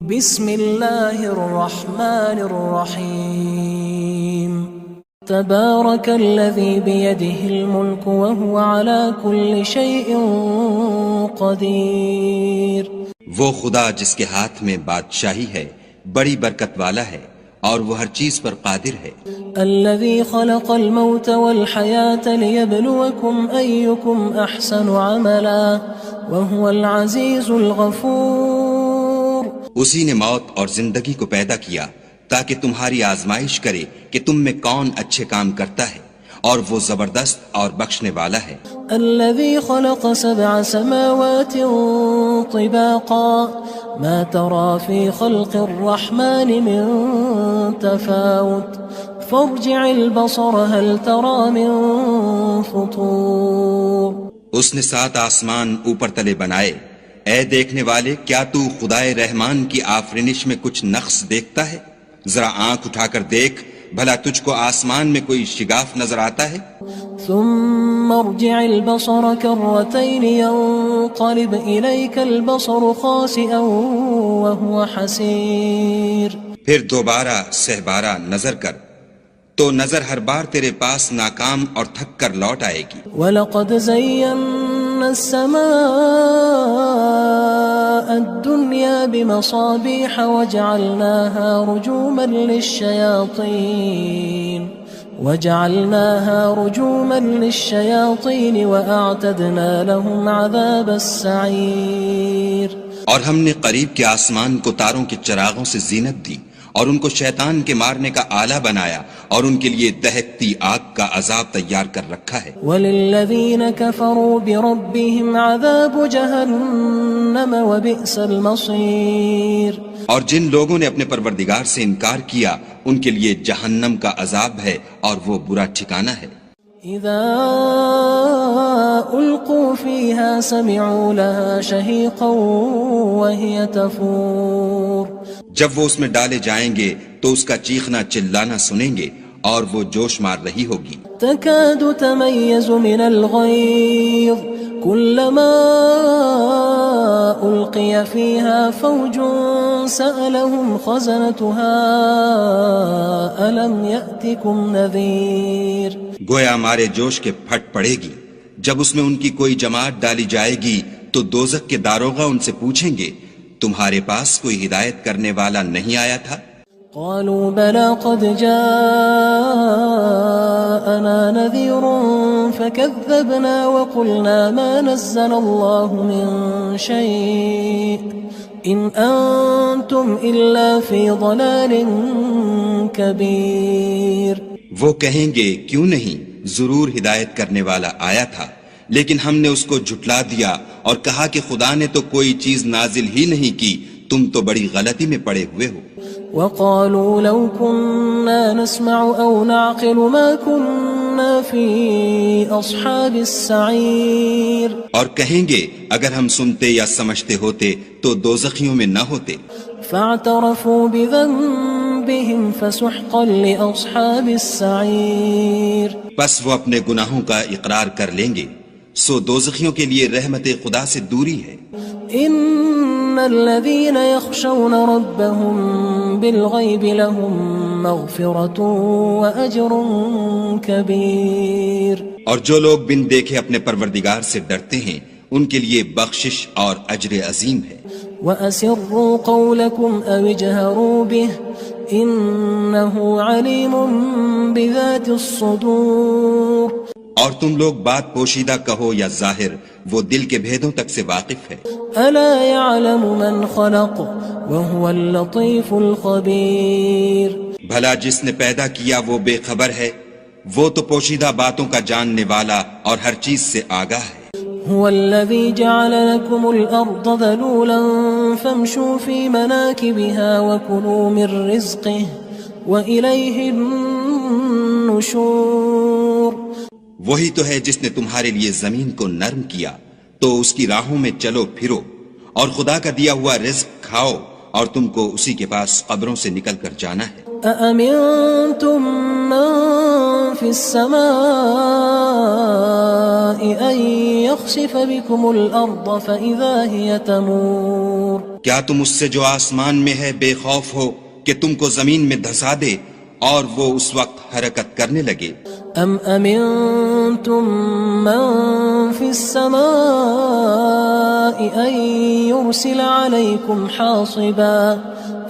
بسم اللہ الرحمن الرحیم تبارک الذی بیدہ الملک وهو علی کل شیء قدیر۔ وہ خدا جس کے ہاتھ میں بادشاہی ہے بڑی برکت والا ہے اور وہ ہر چیز پر قادر ہے۔ الذی خلق الموت والحیاة لیبلوکم ایکم احسن عملا وهو العزیز الغفور۔ اسی نے موت اور زندگی کو پیدا کیا تاکہ تمہاری آزمائش کرے کہ تم میں کون اچھے کام کرتا ہے، اور وہ زبردست اور بخشنے والا ہے۔ الذي خلق 7 سماوات طباقا ما ترى في خلق الرحمن من تفاوت فارجع البصر هل ترى من فطور۔ اس نے 7 آسمان اوپر تلے بنائے، اے دیکھنے والے کیا تو خدائے رحمان کی آفرینش میں کچھ نقص دیکھتا ہے؟ ذرا آنکھ اٹھا کر دیکھ، بھلا تجھ کو آسمان میں کوئی شگاف نظر آتا ہے؟ ثم ارجع البصر كرتين ينقلب إليك البصر خاسئا وهو حسير۔ پھر دوبارہ سہبارہ نظر کر تو نظر ہر بار تیرے پاس ناکام اور تھک کر لوٹ آئے گی۔ وَلَقَدْ زَيَّنَّا السَّمَاءَ الدُّنْيَا بِمَصَابِيحَ وَجَعَلْنَاهَا رُجُومًا لِلشَّيَاطِينِ وَأَعْتَدْنَا لَهُمْ عَذَابَ السَّعِيرِ۔ اور ہم نے قریب کے آسمان کو تاروں کے چراغوں سے زینت دی اور ان کو شیطان کے مارنے کا آلہ بنایا، اور ان کے لیے دہکتی آگ کا عذاب تیار کر رکھا ہے۔ وَلِلَّذِينَ كَفَرُوا بِرَبِّهِمْ عَذَابُ جَهَنَّمَ وَبِئْسَ الْمَصِيرُ۔ اور جن لوگوں نے اپنے پروردگار سے انکار کیا ان کے لیے جہنم کا عذاب ہے اور وہ برا ٹھکانہ ہے۔ اذا القوا فيها سمعوا لها شهيقا وهي تفور۔ جب وہ اس میں ڈالے جائیں گے تو اس کا چیخنا چلانا سنیں گے اور وہ جوش مار رہی ہوگی۔ تكاد تميز من الغيظ كلما ألقي فيها فوج سألهم خزنتها ألم يأتكم نذير۔ گویا ہمارے جوش کے پھٹ پڑے گی جب اس میں ان کی کوئی جماعت ڈالی جائے گی تو دوزخ کے داروغہ ان سے پوچھیں گے تمہارے پاس کوئی ہدایت کرنے والا نہیں آیا تھا؟ قالوا بلى قد جاءنا نذير فكذبنا وقلنا ما نزل الله من شيء إن أنتم إلا في ضلال كبير۔ وہ کہیں گے کیوں نہیں، ضرور ہدایت کرنے والا آیا تھا، لیکن ہم نے اس کو جھٹلا دیا اور کہا کہ خدا نے تو کوئی چیز نازل ہی نہیں کی، تم تو بڑی غلطی میں پڑے ہوئے ہو۔ وقالوا لو كنا نسمع أو نعقل ما كنا في أصحاب السعير۔ اور کہیں گے اگر ہم سنتے یا سمجھتے ہوتے تو دوزخیوں میں نہ ہوتے۔ فاعترفوا بذنبهم فسحقا لأصحاب السعير۔ بس وہ اپنے گناہوں کا اقرار کر لیں گے، سو دوزخیوں کے لیے رحمت خدا سے دوری ہے۔ ان الذين يخشون ربهم بالغيب لهم مغفرة واجر كبير۔ اور جو لوگ بن دیکھے اپنے پروردگار سے ڈرتے ہیں ان کے لیے بخشش اور اجر عظیم ہے۔ وَأَسِرُّوا قَوْلَكُمْ أَوِ اجْهَرُوا بِهِ إِنَّهُ عَلِيمٌ بِذَاتِ الصُّدُورِ۔ اور تم لوگ بات پوشیدہ کہو یا ظاہر، وہ دل کے بھیدوں تک سے واقف ہے۔ أَلَا يَعْلَمُ مَنْ خَلَقَ وَهُوَ اللَّطِيفُ الْخَبِيرُ۔ بھلا جس نے پیدا کیا وہ بے خبر ہے، وہ تو پوشیدہ باتوں کا جاننے والا اور ہر چیز سے آگاہ ہے۔ هو الذي جعل لكم الأرض ذلولا فامشوا في مناكبها وكلوا من رزقه وإليه النشور۔ وہی تو ہے جس نے تمہارے لیے زمین کو نرم کیا تو اس کی راہوں میں چلو پھرو، اور خدا کا دیا ہوا رزق کھاؤ، اور تم کو اسی کے پاس قبروں سے نکل کر جانا ہے۔ أأمنتم من في السماء أن يخسف بكم الأرض فإذا هي تمور۔ کیا تم اس سے جو آسمان میں ہے بے خوف ہو کہ تم کو زمین میں دھسا دے اور وہ اس وقت حرکت کرنے لگے؟ ام امنتم من في السماء ان يرسل عليكم حاصبا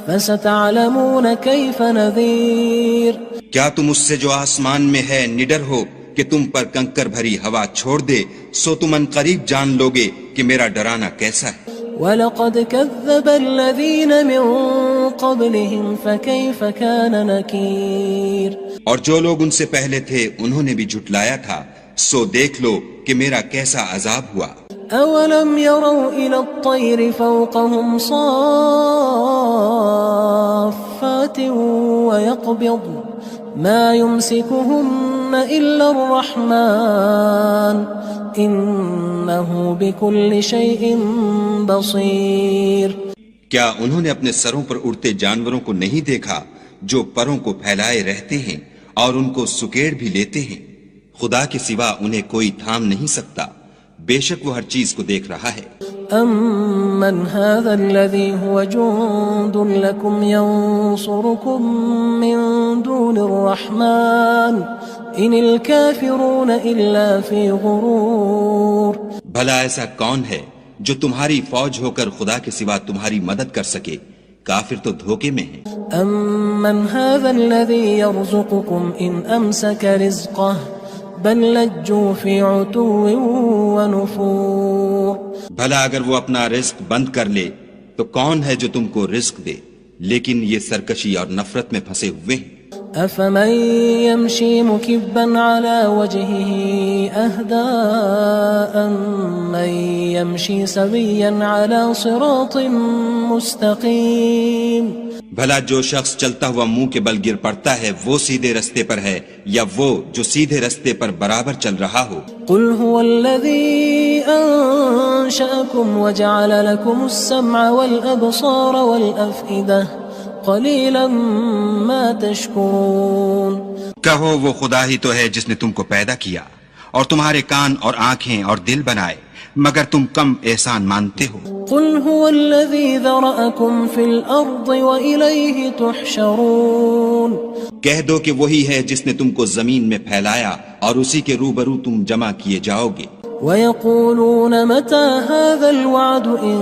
فستعلمون كيف نذير کیا تم اس سے جو آسمان میں ہے نڈر ہو کہ تم پر کنکر بھری ہوا چھوڑ دے، سو تم ان قریب جان لوگے کہ میرا ڈرانا کیسا ہے۔ وَلَقَدْ كَذَّبَ الَّذِينَ مِن قَبْلِهِمْ فَكَيْفَ كَانَ نَكِيرٌ اور جو لوگ ان سے پہلے تھے انہوں نے بھی جھٹلایا تھا، سو دیکھ لو کہ میرا کیسا عذاب ہوا۔ أَوَلَمْ يَرَوْا إِلَى الطَّيْرِ فَوْقَهُمْ صَافَّاتٍ وَيَقْبِضْنَ مَا يُمْسِكُهُنَّ إِلَّا الرَّحْمَنُ إِنَّهُ بِكُلِّ شَيْءٍ بَصِيرٌ کیا انہوں نے اپنے سروں پر اڑتے جانوروں کو نہیں دیکھا جو پروں کو پھیلائے رہتے ہیں اور ان کو سکیڑ بھی لیتے ہیں؟ خدا کے سوا انہیں کوئی تھام نہیں سکتا، بے شک وہ ہر چیز کو دیکھ رہا ہے۔ أَمَّنْ هَذَا الَّذِي هُوَ جُندٌ لَكُمْ يَنصُرُكُم مِّن دُونِ الرَّحْمَنِ إِنِ الْكَافِرُونَ إِلَّا فِي غُرُورٍ بھلا ایسا کون ہے جو تمہاری فوج ہو کر خدا کے سوا تمہاری مدد کر سکے؟ کافر تو دھوکے میں ہیں۔ أَمَّنْ هَذَا الَّذِي يَرْزُقُكُمْ إِنْ أَمْسَكَ رِزْقَهُ بَلْ لَجُّوا فِي عُتُوٍّ وَنُفُورٍ بھلا اگر وہ اپنا رزق بند کر لے تو کون ہے جو تم کو رزق دے؟ لیکن یہ سرکشی اور نفرت میں پھنسے ہوئے ہیں۔ أَفَمَن يَمْشِي مُكِبًّا عَلَى وَجْهِهِ أَهْدَىٰ أَمَّن يَمْشِي سَوِيًّا عَلَى صِرَاطٍ مُّسْتَقِيمٍ بھلا جو شخص چلتا ہوا منہ کے بل گر پڑتا ہے وہ سیدھے رستے پر ہے یا وہ جو سیدھے رستے پر برابر چل رہا ہو؟ قُلْ هُوَ الَّذِي أَنشَأَكُمْ وَجَعَلَ لَكُمُ السَّمْعَ وَالْأَبْصَارَ وَالْأَفْئِدَةَ قَلِيلًا مَا تَشْكُرُونَ کہو وہ خدا ہی تو ہے جس نے تم کو پیدا کیا اور تمہارے کان اور آنکھیں اور دل بنائے، مگر تم کم احسان مانتے ہو۔ قُلْ هُوَ الَّذِي ذَرَأَكُمْ فِي الْأَرْضِ وَإِلَيْهِ تُحْشَرُونَ کہہ دو کہ وہی ہے جس نے تم کو زمین میں پھیلایا اور اسی کے روبرو تم جمع کیے جاؤ گے۔ وَيَقُولُونَ مَتَى هَذَا الْوَعْدُ إِن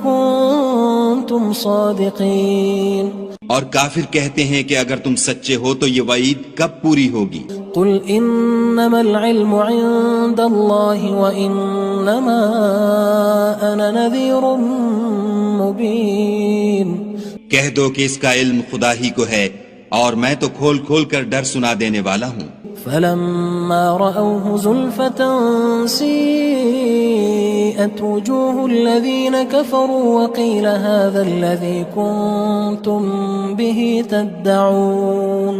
كُنتُمْ صَادِقِينَ اور کافر کہتے ہیں کہ اگر تم سچے ہو تو یہ وعید کب پوری ہوگی؟ قُلْ إِنَّمَا الْعِلْمُ عِندَ اللَّهِ وَإِنَّمَا أَنَا نَذِيرٌ مُّبِينٌ کہہ دو کہ اس کا علم خدا ہی کو ہے اور میں تو کھول کھول کر ڈر سنا دینے والا ہوں۔ فَلَمَّا رَأَوْهُ زُلْفَةً سِيئَتْ وُجُوهُ الَّذِينَ كَفَرُوا وَقِيلَ هَذَا الَّذِي كُنتُم بِهِ تَدَّعُونَ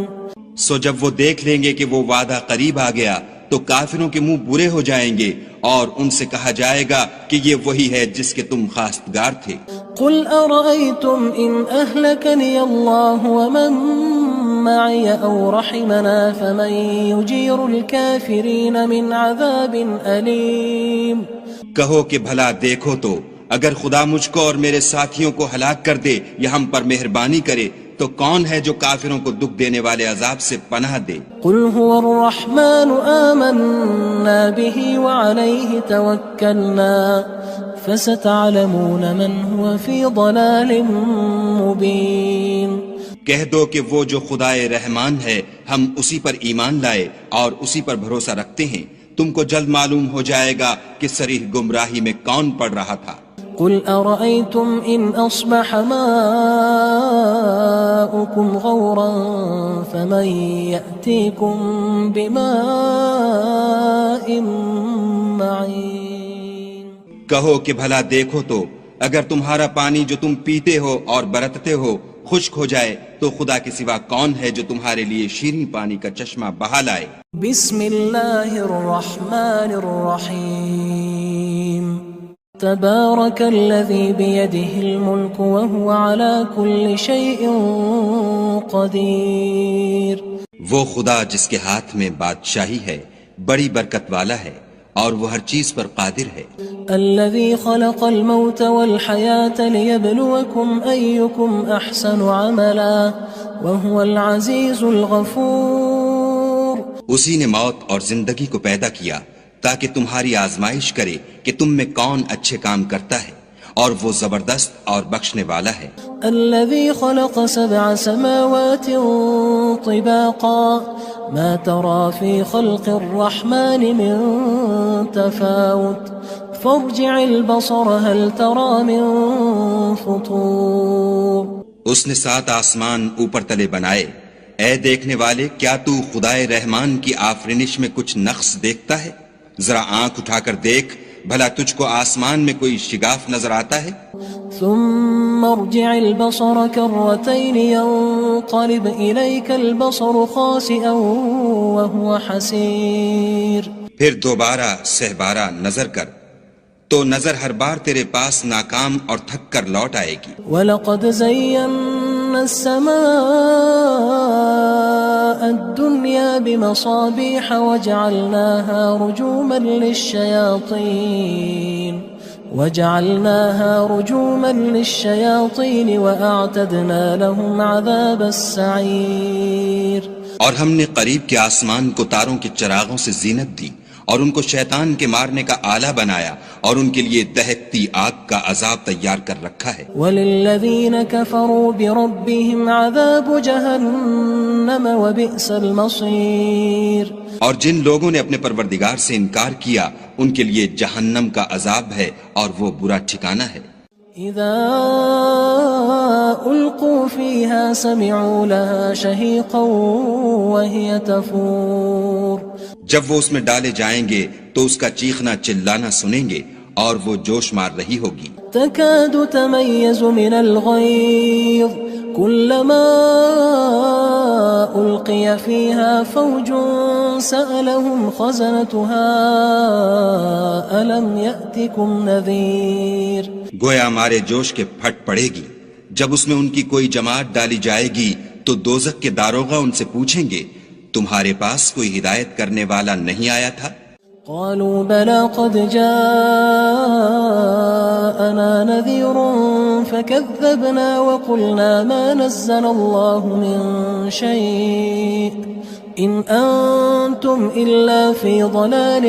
سو جب وہ دیکھ لیں گے کہ وہ وعدہ قریب آ گیا تو کافروں کے منہ برے ہو جائیں گے اور ان سے کہا جائے گا کہ یہ وہی ہے جس کے تم خواستگار تھے۔ قُلْ أَرَأَيْتُمْ إِنْ أَهْلَكَنِيَ اللَّهُ وَمَن مَّعِيَ أَوْ رَحِمَنَا فَمَن يُجِيرُ الْكَافِرِينَ مِنْ عَذَابٍ أَلِيمٍ کہو کہ بھلا دیکھو تو اگر خدا مجھ کو اور میرے ساتھیوں کو ہلاک کر دے یا ہم پر مہربانی کرے تو کون ہے جو کافروں کو دکھ دینے والے عذاب سے پناہ دے؟ قُلْ هُوَ الرَّحْمَنُ آمَنَّا بِهِ وَعَلَيْهِ تَوَكَّلْنَا فَسَتَعْلَمُونَ مَنْ هُوَ فِي ضَلَالٍ مُّبِينٍ کہہ دو کہ وہ جو خدائے رحمان ہے ہم اسی پر ایمان لائے اور اسی پر بھروسہ رکھتے ہیں، تم کو جلد معلوم ہو جائے گا کہ صریح گمراہی میں کون پڑ رہا تھا۔ قُلْ أَرَأَيْتُمْ إِنْ أَصْبَحَ مَاؤُكُمْ غَوْرًا فَمَن يَأْتِيكُم بِمَاءٍ مَّعِينٍ کہو کہ بھلا دیکھو تو اگر تمہارا پانی جو تم پیتے ہو اور برتتے ہو خشک ہو جائے تو خدا کے سوا کون ہے جو تمہارے لیے شیریں پانی کا چشمہ بہا لائے؟ بسم اللہ الرحمن الرحیم تبارک الذی بیدہ الملک وهو على كل شیء قدیر۔ وہ خدا جس کے ہاتھ میں بادشاہی ہے بڑی برکت والا ہے اور وہ ہر چیز پر قادر ہے. الذي خلق الموت والحياة ليبلوكم أيكم أحسن عملا وهو العزيز الغفور. اسی نے موت اور زندگی کو پیدا کیا تاکہ تمہاری آزمائش کرے کہ تم میں کون اچھے کام کرتا ہے، اور وہ زبردست اور بخشنے والا ہے. الذي خلق 7 سماوات طباقا ما ترى في خلق الرحمن من تفاوت فارجع البصر هل ترى من فطور. اس نے 7 آسمان اوپر تلے بنائے. اے دیکھنے والے، کیا تو خدائے رحمان کی آفرینش میں کچھ نقص دیکھتا ہے؟ ذرا آنکھ اٹھا کر دیکھ، بھلا تجھ کو آسمان میں کوئی شگاف نظر آتا ہے؟ ثم ارجع البصر كرتين ينقلب إليك البصر خاسئا وهو حسير. پھر دوبارہ سہبارہ نظر کر تو نظر ہر بار تیرے پاس ناکام اور تھک کر لوٹ آئے گی. وَلَقَدْ زَيَّنَّا السَّمَاءَ الدُّنْيَا بِمَصَابِيحَ وَجَعَلْنَاهَا رُجُومًا لِلشَّيَاطِينِ وَأَعْتَدْنَا لَهُمْ عَذَابَ السَّعِيرِ. اور ہم نے قریب کے آسمان کو تاروں کے چراغوں سے زینت دی اور ان کو شیطان کے مارنے کا آلہ بنایا اور ان کے لیے دہکتی آگ کا عذاب تیار کر رکھا ہے. وَلِلَّذِينَ كَفَرُوا بِرَبِّهِمْ عَذَابُ جَهَنَّمَ وَبِئْسَ الْمَصِيرُ. اور جن لوگوں نے اپنے پروردگار سے انکار کیا ان کے لیے جہنم کا عذاب ہے اور وہ برا ٹھکانہ ہے. اذا القوا فيها سمعوا لها شهيقا وهي تفور. جب وہ اس میں ڈالے جائیں گے تو اس کا چیخنا چلانا سنیں گے اور وہ جوش مار رہی ہوگی. تكاد تميز من الغيظ كلما ألقي فيها فوج سألهم خزنتها ألم يأتكم نذير. گویا ہمارے جوش کے پھٹ پڑے گی. جب اس میں ان کی کوئی جماعت ڈالی جائے گی تو دوزخ کے داروغہ ان سے پوچھیں گے تمہارے پاس کوئی ہدایت کرنے والا نہیں آیا تھا؟ قالوا بلى قد جاءنا نذير فكذبنا وقلنا ما نزل الله من شيء إن أنتم إلا في ضلال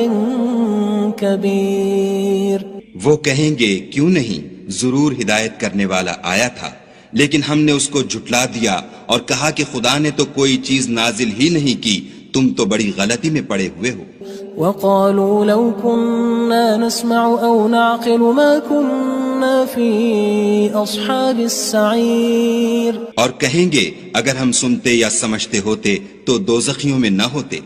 كبير. وہ کہیں گے کیوں نہیں، ضرور ہدایت کرنے والا آیا تھا، لیکن ہم نے اس کو جھٹلا دیا اور کہا کہ خدا نے تو کوئی چیز نازل ہی نہیں کی، تم تو بڑی غلطی میں پڑے ہوئے ہو. وقالوا لو كنا نسمع أو نعقل ما كنا في أصحاب السعير. اور کہیں گے اگر ہم سنتے یا سمجھتے ہوتے تو دوزخیوں میں نہ ہوتے.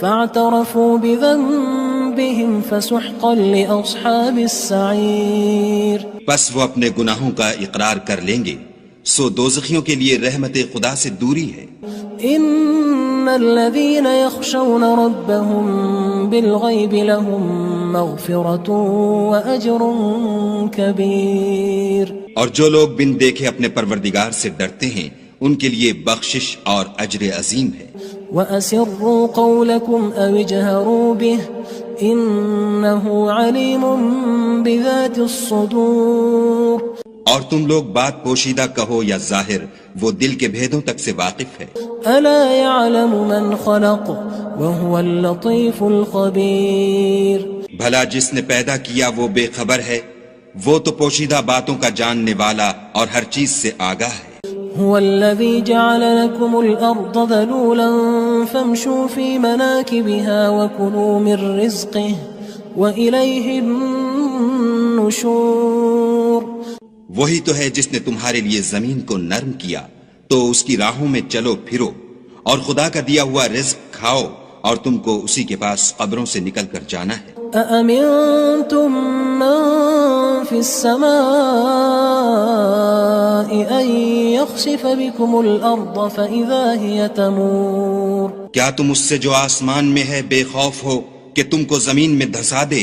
فاعترفوا بذنبهم فسحقا لأصحاب السعير. پس وہ اپنے گناہوں کا اقرار کر لیں گے، سو دوزخیوں کے لیے رحمت خدا سے دوری ہے. ان الذين يخشون ربهم بالغيب لهم مغفرة واجر كبير. اور جو لوگ بن دیکھے اپنے پروردگار سے ڈرتے ہیں ان کے لیے بخشش اور اجر عظیم ہے. وَأَسِرُّوا قَوْلَكُمْ أَوِ اجْهَرُوا بِهِ إِنَّهُ عَلِيمٌ بِذَاتِ الصُّدُورِ. اور تم لوگ بات پوشیدہ کہو یا ظاہر، وہ دل کے بھیدوں تک سے واقف ہے. أَلَا يَعْلَمُ مَنْ خَلَقَ وَهُوَ اللَّطِيفُ الْخَبِيرُ. بھلا جس نے پیدا کیا وہ بے خبر ہے، وہ تو پوشیدہ باتوں کا جاننے والا اور ہر چیز سے آگاہ ہے. هو الذي جعل لكم الأرض ذلولا فامشوا في مناكبها وكلوا من رزقه وإليه النشور. وہی تو ہے جس نے تمہارے لیے زمین کو نرم کیا تو اس کی راہوں میں چلو پھرو اور خدا کا دیا ہوا رزق کھاؤ اور تم کو اسی کے پاس قبروں سے نکل کر جانا ہے. أأمنتم من في السماء أن يخسف بكم الأرض فإذا هي تمور. کیا تم اس سے جو آسمان میں ہے بے خوف ہو کہ تم کو زمین میں دھسا دے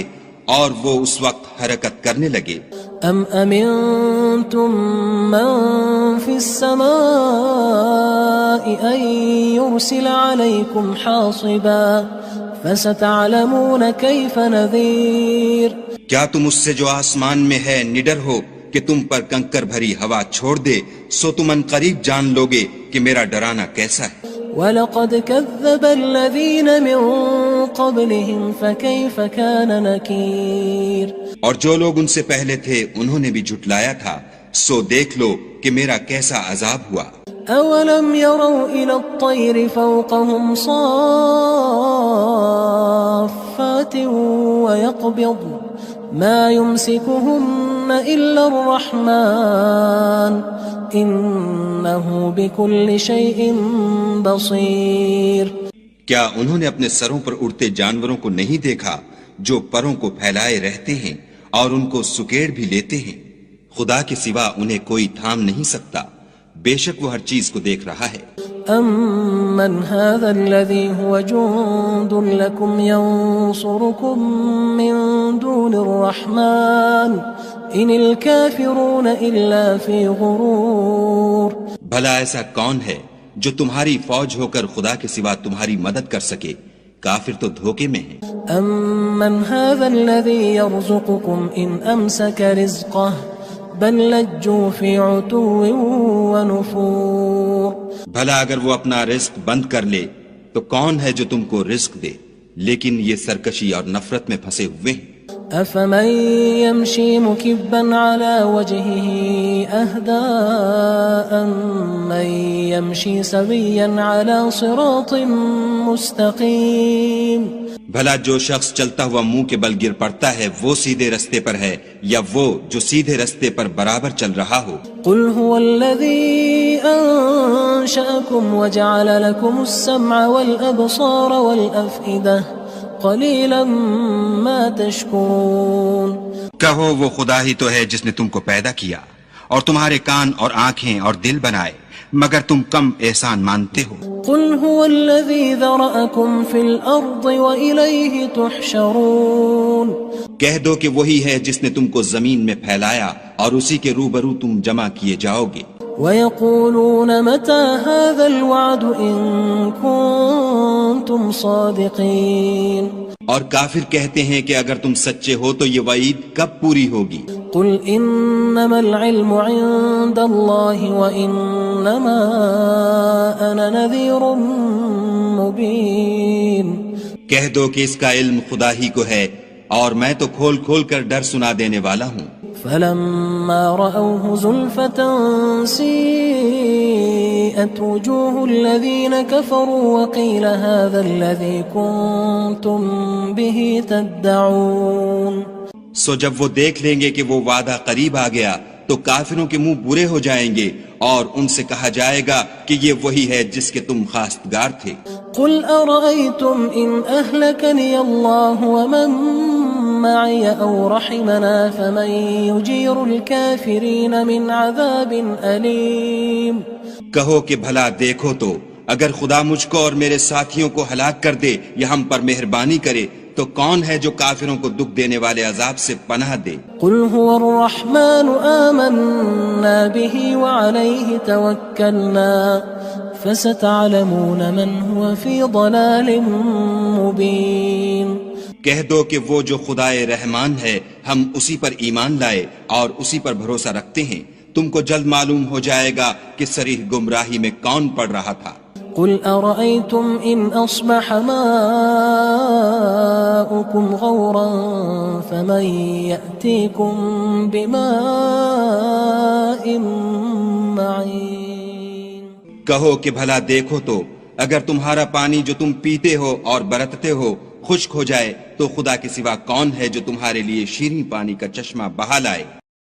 اور وہ اس وقت حرکت کرنے لگے؟ أم أمنتم من في السماء أن يرسل عليكم حاصبا فستعلمون كيف نذير کیا تم اس سے جو آسمان میں ہے نڈر ہو کہ تم پر کنکر بھری ہوا چھوڑ دے، سو تم ان قریب جان لوگے کہ میرا ڈرانا کیسا ہے۔ وَلَقَدْ كَذَّبَ الَّذِينَ مِن قَبْلِهِمْ فَكَيْفَ كَانَ نَكِيرٌ اور جو لوگ ان سے پہلے تھے انہوں نے بھی جھٹلایا تھا، سو دیکھ لو کہ میرا کیسا عذاب ہوا۔ أَوَلَمْ يَرَوْا إِلَى الطَّيْرِ فَوْقَهُمْ صَافَّاتٍ وَيَقْبِضْنَ مَا يُمْسِكُهُنَّ إِلَّا الرَّحْمَنُ إِنَّهُ بِكُلِّ شَيْءٍ بَصِيرٌ کیا انہوں نے اپنے سروں پر اڑتے جانوروں کو نہیں دیکھا جو پروں کو پھیلائے رہتے ہیں اور ان کو سکیڑ بھی لیتے ہیں؟ خدا کے سوا انہیں کوئی تھام نہیں سکتا، بے شک وہ ہر چیز کو دیکھ رہا ہے۔ أَمَّنْ هَذَا الَّذِي هُوَ جُندٌ لَكُمْ يَنصُرُكُم مِّن دُونِ الرَّحْمَنِ إِنِ الْكَافِرُونَ إِلَّا فِي غُرُورٍ بھلا ایسا کون ہے جو تمہاری فوج ہو کر خدا کے سوا تمہاری مدد کر سکے؟ کافر تو دھوکے میں ہیں۔ أَمَّنْ هَذَا الَّذِي يَرْزُقُكُمْ إِنْ أَمْسَكَ رِزْقَهُ بَل لَجُّوا فِي عُتُوٍّ وَنُفُورٍ بھلا اگر وہ اپنا رزق بند کر لے تو کون ہے جو تم کو رزق دے؟ لیکن یہ سرکشی اور نفرت میں پھنسے ہوئے ہیں۔ أَفَمَن يَمْشِي مُكِبًّا عَلَى وَجْهِهِ أَهْدَىٰ أَمَّن يَمْشِي سَوِيًّا عَلَى صِرَاطٍ مُّسْتَقِيمٍ بھلا جو شخص چلتا ہوا منہ کے بل گر پڑتا ہے وہ سیدھے رستے پر ہے یا وہ جو سیدھے رستے پر برابر چل رہا ہو؟ قُلْ هُوَ الَّذِي أَنشَأَكُمْ وَجَعَلَ لَكُمُ السَّمْعَ وَالْأَبْصَارَ وَالْأَفْئِدَةَ قَلِيلًا مَا تَشْكُرُونَ کہو وہ خدا ہی تو ہے جس نے تم کو پیدا کیا اور تمہارے کان اور آنکھیں اور دل بنائے، مگر تم کم احسان مانتے ہو۔ قُلْ هُوَ الَّذِي ذَرَأَكُمْ فِي الْأَرْضِ وَإِلَيْهِ تُحْشَرُونَ کہہ دو کہ وہی ہے جس نے تم کو زمین میں پھیلایا اور اسی کے روبرو تم جمع کیے جاؤ گے۔ وَيَقُولُونَ مَتَى هَذَا الْوَعْدُ إِن كُنتُمْ صَادِقِينَ اور کافر کہتے ہیں کہ اگر تم سچے ہو تو یہ وعید کب پوری ہوگی؟ قُلْ إِنَّمَا الْعِلْمُ عِندَ اللَّهِ وَإِنَّمَا أَنَا نَذِيرٌ مُّبِينٌ کہہ دو کہ اس کا علم خدا ہی کو ہے اور میں تو کھول کھول کر ڈر سنا دینے والا ہوں۔ فَلَمَّا رَأَوْهُ زُلْفَةً سِيئَتْ وُجُوهُ الَّذِينَ كَفَرُوا وَقِيلَ هَذَا الَّذِي كُنتُم بِهِ تَدَّعُونَ سو جب وہ دیکھ لیں گے کہ وہ وعدہ قریب آ گیا تو کافروں کے منہ برے ہو جائیں گے اور ان سے کہا جائے گا کہ یہ وہی ہے جس کے تم خواستگار تھے۔ قُلْ أَرَأَيْتُمْ إِنْ أَهْلَكَنِيَ اللَّهُ وَمَن مَّعِيَ أَوْ رَحِمَنَا فَمَن يُجِيرُ الْكَافِرِينَ مِنْ عَذَابٍ أَلِيمٍ کہو کہ بھلا دیکھو تو اگر خدا مجھ کو اور میرے ساتھیوں کو ہلاک کر دے یا ہم پر مہربانی کرے تو کون ہے جو کافروں کو دکھ دینے والے عذاب سے پناہ دے؟ قُلْ هُوَ الرَّحْمَنُ آمَنَّا بِهِ وَعَلَيْهِ تَوَكَّلْنَا فَسَتَعْلَمُونَ مَنْ هُوَ فِي ضَلَالٍ مُّبِينٍ کہہ دو کہ وہ جو خدائے رحمان ہے ہم اسی پر ایمان لائے اور اسی پر بھروسہ رکھتے ہیں، تم کو جلد معلوم ہو جائے گا کہ صریح گمراہی میں کون پڑ رہا تھا۔ قُلْ أَرَأَيْتُمْ إِنْ أَصْبَحَ مَاؤُكُمْ غَوْرًا فَمَن يَأْتِيكُم بِمَاءٍ مَّعِينٍ کہو کہ بھلا دیکھو تو اگر تمہارا پانی جو تم پیتے ہو اور برتتے ہو خشک ہو جائے تو خدا کے سوا کون ہے جو تمہارے لیے شیریں پانی کا چشمہ بہا لائے؟